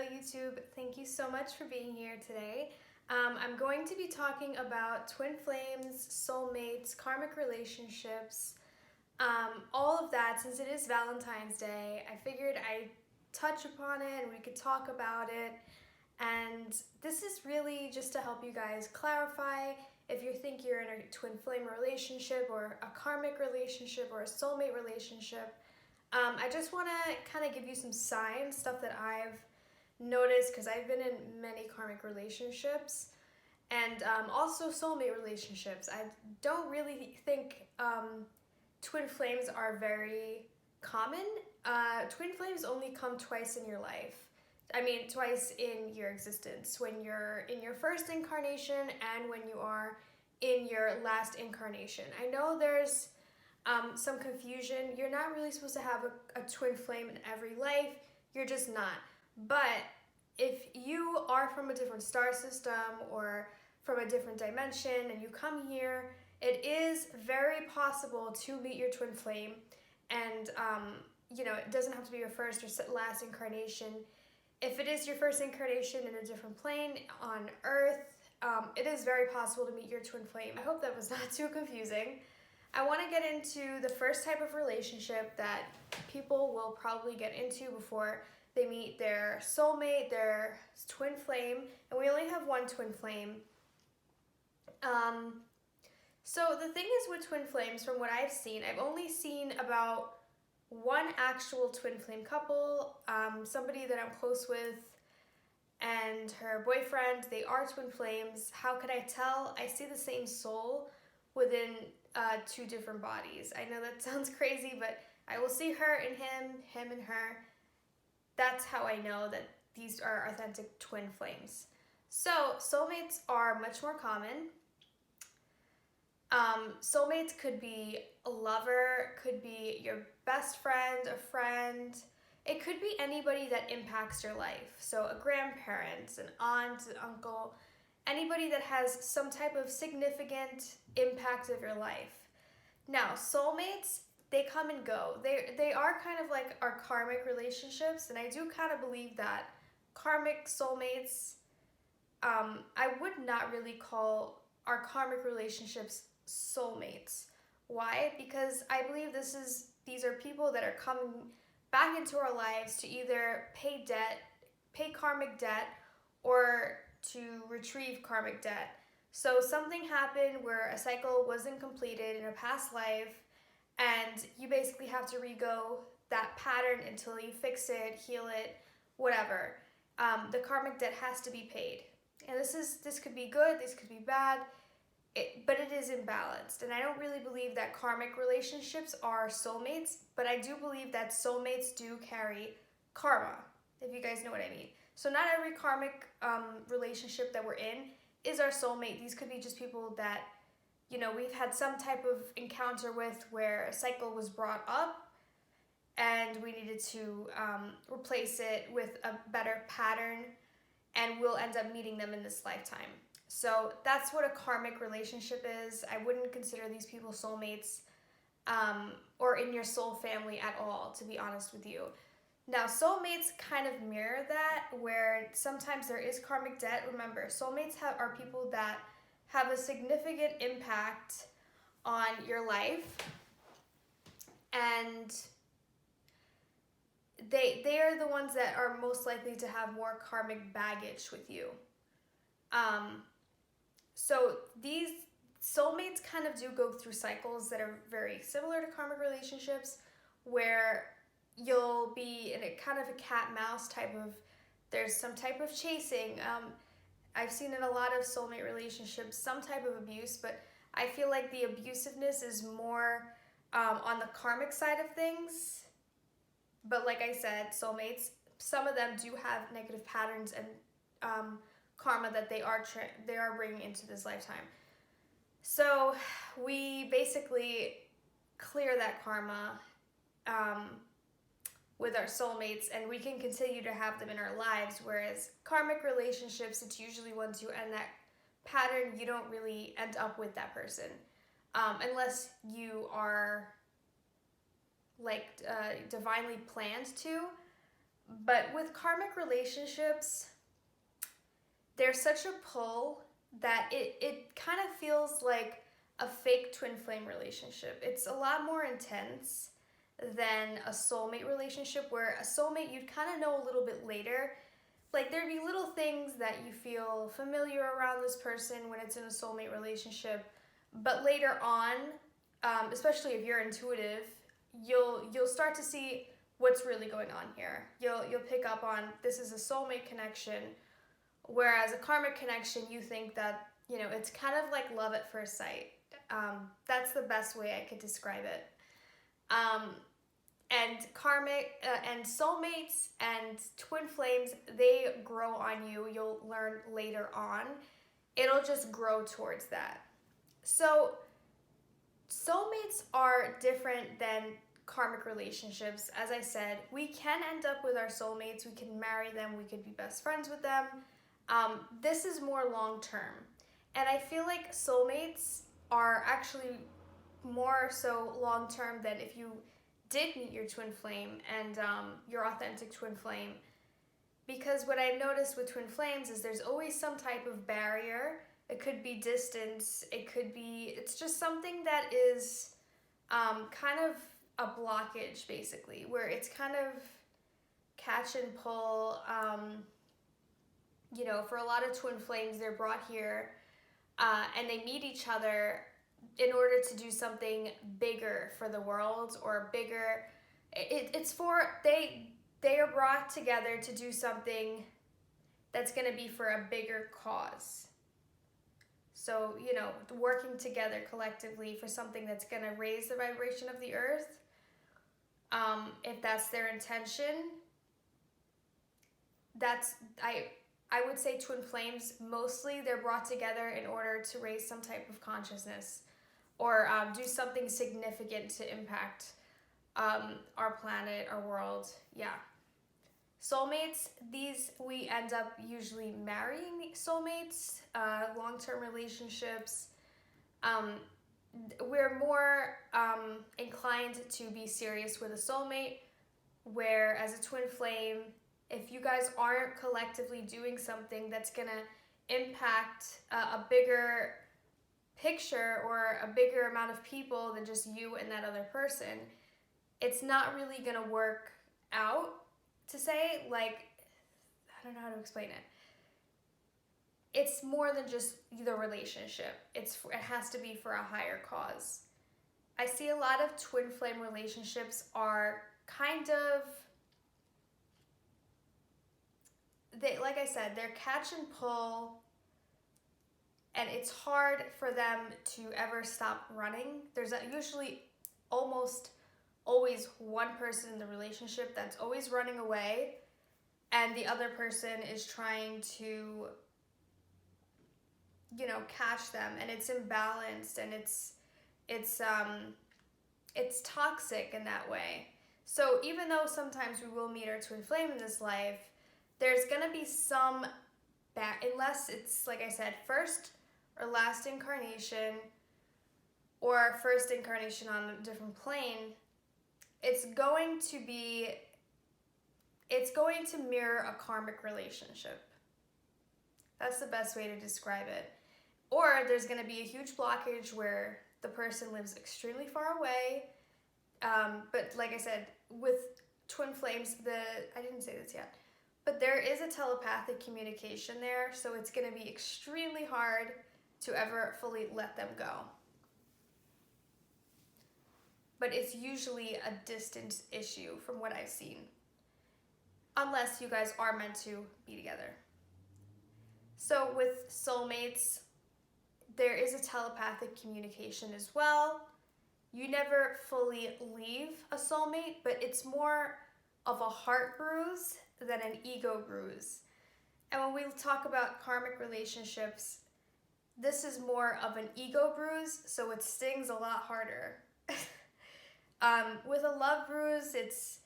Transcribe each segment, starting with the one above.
YouTube. Thank you so much for being here today. I'm going to be talking about twin flames, soulmates, karmic relationships, all of that. Since it is Valentine's Day, I figured I'd touch upon it and we could talk about it. And this is really just to help you guys clarify if you think you're in a twin flame relationship or a karmic relationship or a soulmate relationship. I just want to kind of give you some signs, stuff that I've noticed because I've been in many karmic relationships and also soulmate relationships. I don't really think twin flames are very common. Twin flames only come twice in your life. I mean, twice in your existence. When you're in your first incarnation and when you are in your last incarnation. I know there's some confusion. You're not really supposed to have a twin flame in every life. You're just not. But if you are from a different star system or from a different dimension and you come here, it is very possible to meet your twin flame. And, it doesn't have to be your first or last incarnation. If it is your first incarnation in a different plane on Earth, it is very possible to meet your twin flame. I hope that was not too confusing. I want to get into the first type of relationship that people will probably get into before they meet their soulmate, their twin flame, and we only have one twin flame. So the thing is with twin flames, from what I've seen, I've only seen about one actual twin flame couple, somebody that I'm close with and her boyfriend. They are twin flames. How could I tell? I see the same soul within two different bodies. I know that sounds crazy, but I will see her and him and her. That's how I know that these are authentic twin flames. So soulmates are much more common. Soulmates could be a lover, could be your best friend, a friend. It could be anybody that impacts your life. So a grandparent, an aunt, an uncle, anybody that has some type of significant impact of your life. Now, soulmates, they come and go. They are kind of like our karmic relationships, and I do kind of believe that karmic soulmates, I would not really call our karmic relationships soulmates. Why? Because I believe these are people that are coming back into our lives to either pay karmic debt, or to retrieve karmic debt. So something happened where a cycle wasn't completed in a past life, and you basically have to re-go that pattern until you fix it, heal it, whatever. The karmic debt has to be paid. And this could be good, this could be bad, but it is imbalanced. And I don't really believe that karmic relationships are soulmates, but I do believe that soulmates do carry karma, if you guys know what I mean. So not every karmic relationship that we're in is our soulmate. These could be just people that, we've had some type of encounter with where a cycle was brought up and we needed to replace it with a better pattern, and we'll end up meeting them in this lifetime. So that's what a karmic relationship is. I wouldn't consider these people soulmates or in your soul family at all, to be honest with you. Now, soulmates kind of mirror that, where sometimes there is karmic debt. Remember, soulmates are people that have a significant impact on your life, and they are the ones that are most likely to have more karmic baggage with you. So these soulmates kind of do go through cycles that are very similar to karmic relationships, where you'll be in a kind of a cat-mouse type of, there's some type of chasing. I've seen in a lot of soulmate relationships some type of abuse, but I feel like the abusiveness is more on the karmic side of things. But like I said, soulmates, some of them do have negative patterns and karma that they are bringing into this lifetime. So we basically clear that karma with our soulmates, and we can continue to have them in our lives. Whereas karmic relationships, it's usually once you end that pattern, you don't really end up with that person unless you are divinely planned to. But with karmic relationships, there's such a pull that it kind of feels like a fake twin flame relationship. It's a lot more intense than a soulmate relationship, where a soulmate you'd kind of know a little bit later. Like, there'd be little things that you feel familiar around this person when it's in a soulmate relationship, but later on, especially if you're intuitive, you'll start to see what's really going on here. You'll pick up on, this is a soulmate connection, whereas a karmic connection, you think that, you know, it's kind of like love at first sight. That's the best way I could describe it. And karmic and soulmates and twin flames, they grow on you. You'll learn later on. It'll just grow towards that. So soulmates are different than karmic relationships. As I said, we can end up with our soulmates. We can marry them. We could be best friends with them. This is more long-term. And I feel like soulmates are actually more so long-term than if you did meet your twin flame and your authentic twin flame. Because what I've noticed with twin flames is there's always some type of barrier. It could be distance. It's just something that is kind of a blockage, basically, where it's kind of catch and pull. You know, for a lot of twin flames, they're brought here and they meet each other in order to do something bigger for the world, or bigger. They are brought together to do something that's going to be for a bigger cause. So, you know, working together collectively for something that's going to raise the vibration of the earth, if that's their intention, I would say twin flames, mostly they're brought together in order to raise some type of consciousness, or do something significant to impact our planet, our world. Yeah. Soulmates, we end up usually marrying soulmates, long-term relationships. We're more inclined to be serious with a soulmate, whereas a twin flame, if you guys aren't collectively doing something that's going to impact a bigger picture or a bigger amount of people than just you and that other person, it's not really going to work out, to say. Like, I don't know how to explain it. It's more than just the relationship. It has to be for a higher cause. I see a lot of twin flame relationships are kind of, like I said, they're catch and pull, and it's hard for them to ever stop running. There's usually almost always one person in the relationship that's always running away, and the other person is trying to, you know, catch them, and it's imbalanced, and it's toxic in that way. So even though sometimes we will meet our twin flame in this life, there's gonna be some unless it's, like I said, first or last incarnation, or first incarnation on a different plane, it's going to mirror a karmic relationship. That's the best way to describe it. Or there's going to be a huge blockage where the person lives extremely far away. But like I said, with twin flames, I didn't say this yet, but there is a telepathic communication there, so it's going to be extremely hard to ever fully let them go. But it's usually a distance issue from what I've seen, unless you guys are meant to be together. So with soulmates, there is a telepathic communication as well. You never fully leave a soulmate, but it's more of a heart bruise than an ego bruise. And when we talk about karmic relationships, this is more of an ego bruise, so it stings a lot harder. With a love bruise, it's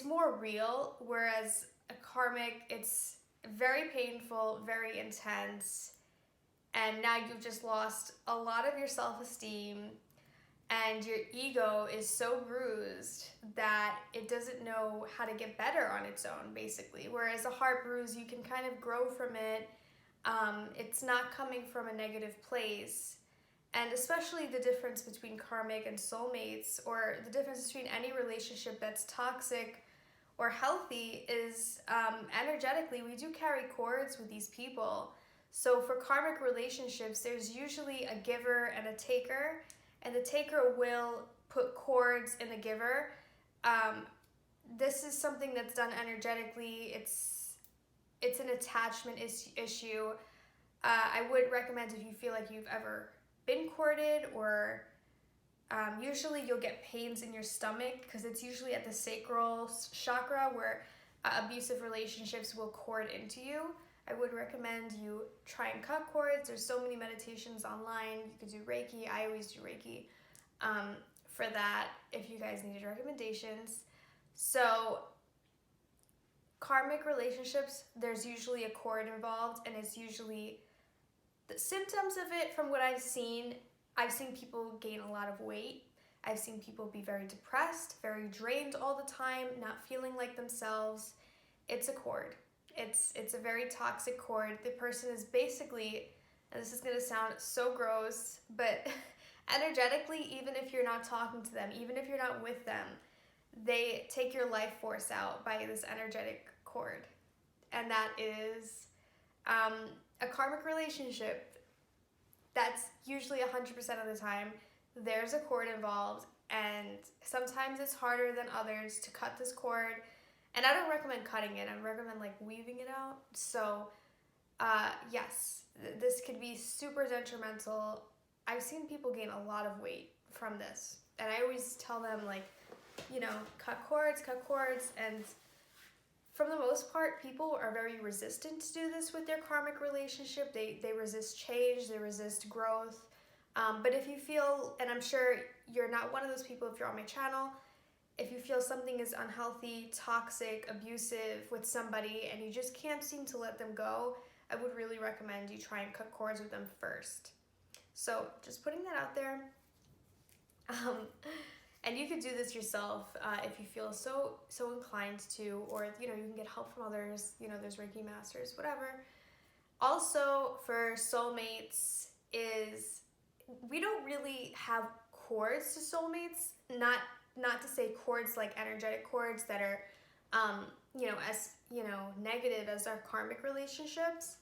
more real, whereas a karmic, it's very painful, very intense, and now you've just lost a lot of your self-esteem, and your ego is so bruised that it doesn't know how to get better on its own, basically. Whereas a heart bruise, you can kind of grow from it. It's not coming from a negative place. And especially the difference between karmic and soulmates, or the difference between any relationship that's toxic or healthy, is energetically, we do carry cords with these people. So for karmic relationships, there's usually a giver and a taker, and the taker will put cords in the giver. This is something that's done energetically. It's an attachment issue. I would recommend, if you feel like you've ever been courted, or usually you'll get pains in your stomach, because it's usually at the sacral chakra where abusive relationships will cord into you. I would recommend you try and cut cords. There's so many meditations online. You could do Reiki. I always do Reiki for that, if you guys needed recommendations. So karmic relationships, there's usually a cord involved, and it's usually the symptoms of it. From what I've seen people gain a lot of weight. I've seen people be very depressed, very drained all the time, not feeling like themselves. It's a cord. It's a very toxic cord. The person is basically, and this is going to sound so gross, but energetically, even if you're not talking to them, even if you're not with them, they take your life force out by this energetic cord. And that is a karmic relationship. That's usually 100% of the time there's a cord involved, and sometimes it's harder than others to cut this cord. And I don't recommend cutting it. I recommend like weaving it out. So yes, this could be super detrimental. I've seen people gain a lot of weight from this, and I always tell them, like, cut cords. And for the most part, people are very resistant to do this with their karmic relationship. They resist change, they resist growth. But if you feel, and I'm sure you're not one of those people if you're on my channel, if you feel something is unhealthy, toxic, abusive with somebody, and you just can't seem to let them go, I would really recommend you try and cut cords with them first. So just putting that out there. And you could do this yourself if you feel so inclined to, or you can get help from others. There's Reiki masters, whatever. Also, for soulmates, is we don't really have cords to soulmates. Not to say cords like energetic cords that are as negative as our karmic relationships.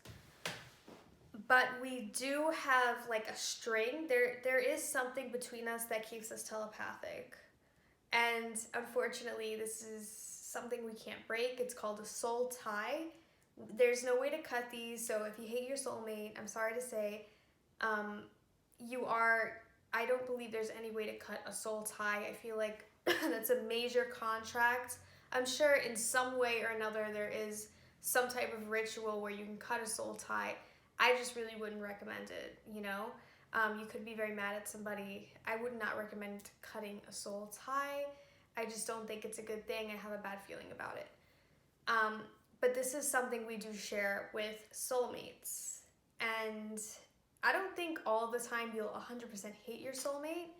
But we do have like a string. There is something between us that keeps us telepathic. And unfortunately, this is something we can't break. It's called a soul tie. There's no way to cut these. So if you hate your soulmate, I'm sorry to say, I don't believe there's any way to cut a soul tie. I feel like that's a major contract. I'm sure in some way or another there is some type of ritual where you can cut a soul tie. I just really wouldn't recommend it, You could be very mad at somebody. I would not recommend cutting a soul tie. I just don't think it's a good thing. I have a bad feeling about it. But this is something we do share with soulmates. And I don't think all the time you'll 100% hate your soulmate.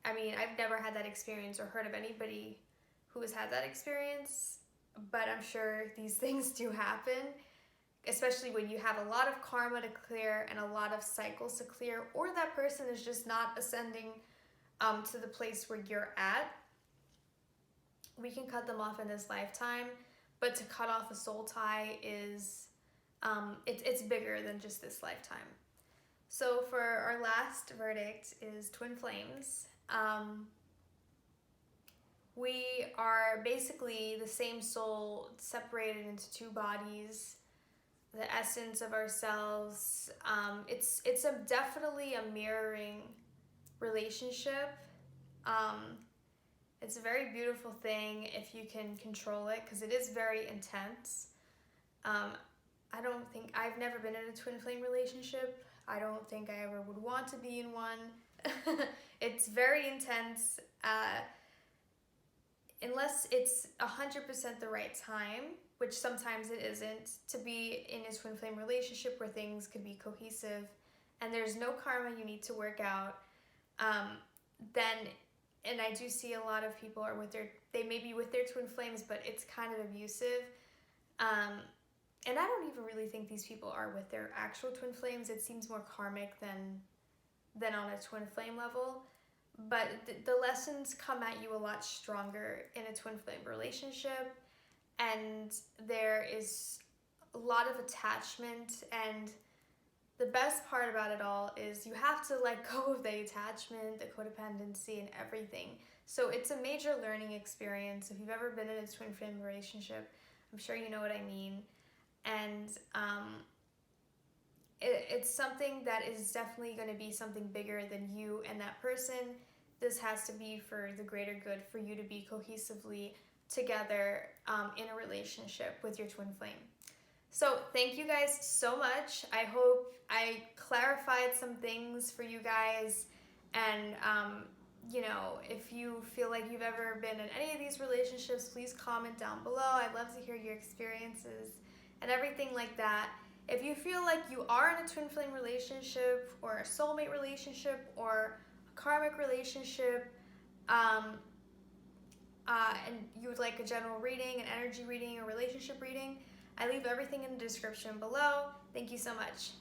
I mean, I've never had that experience or heard of anybody who has had that experience, but I'm sure these things do happen. Especially when you have a lot of karma to clear and a lot of cycles to clear, or that person is just not ascending to the place where you're at. We can cut them off in this lifetime, but to cut off a soul tie is, it's bigger than just this lifetime. So for our last verdict is twin flames. We are basically the same soul separated into two bodies. The essence of ourselves. It's definitely a mirroring relationship. It's a very beautiful thing if you can control it, because it is very intense. I've never been in a twin flame relationship. I don't think I ever would want to be in one. It's very intense. Unless it's 100% the right time, which sometimes it isn't, to be in a twin flame relationship where things could be cohesive and there's no karma you need to work out. then, and I do see a lot of people are with they may be with their twin flames, but it's kind of abusive. And I don't even really think these people are with their actual twin flames. It seems more karmic than on a twin flame level. But the lessons come at you a lot stronger in a twin flame relationship, and there is a lot of attachment. And the best part about it all is you have to let go of the attachment, the codependency, and everything. So it's a major learning experience. If you've ever been in a twin flame relationship, I'm sure you know what I mean. And it's something that is definitely going to be something bigger than you and that person. This has to be for the greater good, for you to be cohesively together in a relationship with your twin flame. So thank you guys so much. I hope I clarified some things for you guys. And, if you feel like you've ever been in any of these relationships, please comment down below. I'd love to hear your experiences and everything like that. If you feel like you are in a twin flame relationship or a soulmate relationship or a karmic relationship, and you would like a general reading, an energy reading, a relationship reading, I leave everything in the description below. Thank you so much.